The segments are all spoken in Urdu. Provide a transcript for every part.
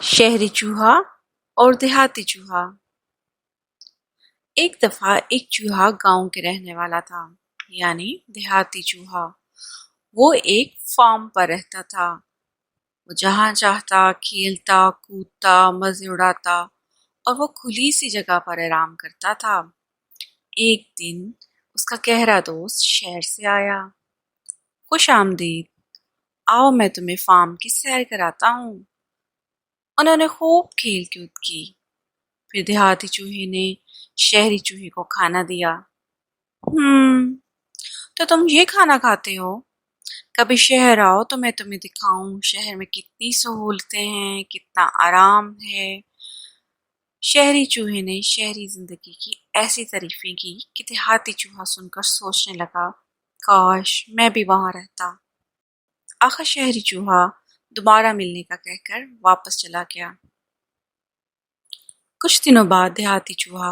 شہری چوہا اور دیہاتی چوہا۔ ایک دفعہ ایک چوہا گاؤں کے رہنے والا تھا، یعنی دیہاتی چوہا۔ وہ ایک فارم پر رہتا تھا۔ وہ جہاں چاہتا کھیلتا کودتا مزے اڑاتا اور وہ کھلی سی جگہ پر آرام کرتا تھا۔ ایک دن اس کا گہرا دوست شہر سے آیا۔ خوش آمدید، آؤ میں تمہیں فارم کی سیر کراتا ہوں۔ انہوں نے خوب کھیل کود کی۔ پھر دیہاتی چوہے نے شہری چوہے کو کھانا دیا۔ تو تم یہ کھانا کھاتے ہو؟ کبھی شہر آؤ تو میں تمہیں دکھاؤں شہر میں کتنی سہولتیں ہیں، کتنا آرام ہے۔ شہری چوہے نے شہری زندگی کی ایسی تعریفیں کی کہ دیہاتی چوہا سن کر سوچنے لگا، کاش میں بھی وہاں رہتا۔ آخر شہری چوہا دوبارہ ملنے کا کہہ کر واپس چلا گیا۔ کچھ دنوں بعد دیہاتی چوہا،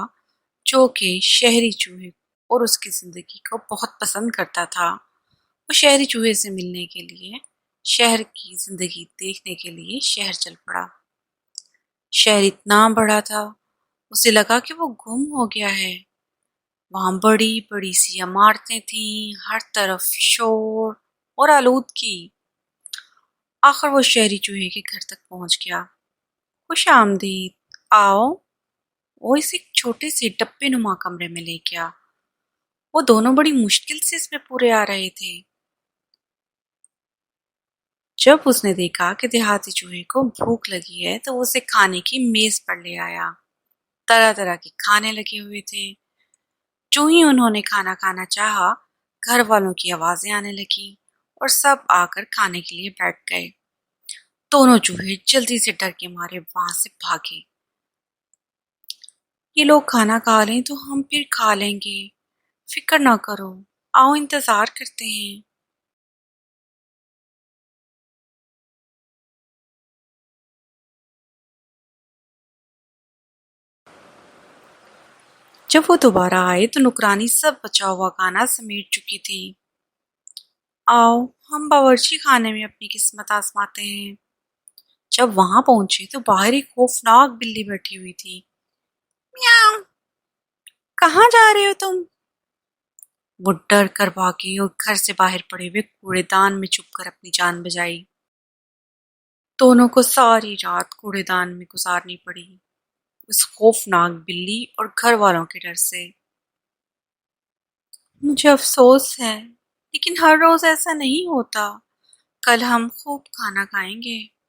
جو کہ شہری چوہے اور اس کی زندگی کو بہت پسند کرتا تھا، وہ شہری چوہے سے ملنے کے لیے، شہر کی زندگی دیکھنے کے لیے شہر چل پڑا۔ شہر اتنا بڑا تھا، اسے لگا کہ وہ گم ہو گیا ہے۔ وہاں بڑی بڑی سی عمارتیں تھیں، ہر طرف شور اور آلودگی۔ آخر وہ شہری چوہے کے گھر تک پہنچ گیا۔ خوش آمدید، آؤ۔ وہ اسے ایک چھوٹے سے ڈبے نما کمرے میں لے گیا۔ وہ دونوں بڑی مشکل سے اس میں پورے آ رہے تھے۔ جب اس نے دیکھا کہ دیہاتی چوہے کو بھوک لگی ہے تو وہ اسے کھانے کی میز پر لے آیا۔ طرح طرح کے کھانے لگے ہوئے تھے۔ جو ہی انہوں نے کھانا کھانا چاہا، گھر والوں کی آوازیں آنے لگی اور سب آ کر کھانے کے لیے بیٹھ گئے۔ دونوں چوہے جلدی سے ڈر کے مارے وہاں سے بھاگے۔ یہ لوگ کھانا کھا لیں تو ہم پھر کھا لیں گے، فکر نہ کرو، آؤ انتظار کرتے ہیں۔ جب وہ دوبارہ آئے تو نوکرانی سب بچا ہوا کھانا سمیٹ چکی تھی۔ آؤ ہم باورچی خانے میں اپنی قسمت آزماتے ہیں۔ جب وہاں پہنچے تو باہر ایک خوفناک بلی بیٹھی ہوئی تھی۔ میاؤ، کہاں جا رہے ہو تم؟ وہ ڈر کر بھاگی اور گھر سے باہر پڑے ہوئے کوڑے دان میں چھپ کر اپنی جان بچائی۔ دونوں کو ساری رات کوڑے دان میں گزارنی پڑی، اس خوفناک بلی اور گھر والوں کے ڈر سے۔ مجھے افسوس ہے، لیکن ہر روز ایسا نہیں ہوتا۔ کل ہم خوب کھانا کھائیں گے۔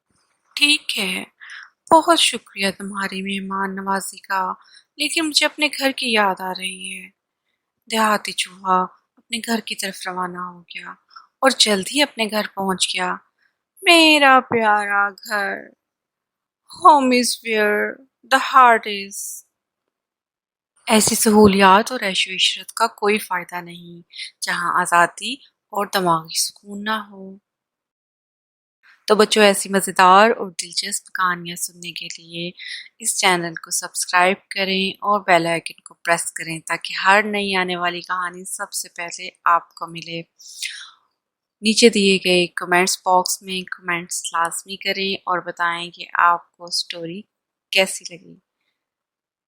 ٹھیک ہے، بہت شکریہ تمہاری مہمان نوازی کا، لیکن مجھے اپنے گھر کی یاد آ رہی ہے۔ دیہاتی چوہا اپنے گھر کی طرف روانہ ہو گیا اور جلد ہی اپنے گھر پہنچ گیا۔ میرا پیارا گھر، home is where the heart is. ایسی سہولیات اور عیش و عشرت کا کوئی فائدہ نہیں جہاں آزادی اور دماغی سکون نہ ہو۔ تو بچوں، ایسی مزیدار اور دلچسپ کہانیاں سننے کے لیے اس چینل کو سبسکرائب کریں اور بیل آئیکن کو پریس کریں تاکہ ہر نئی آنے والی کہانی سب سے پہلے آپ کو ملے۔ نیچے دیے گئے کمنٹس باکس میں کمنٹس لازمی کریں اور بتائیں کہ آپ کو سٹوری کیسی لگی۔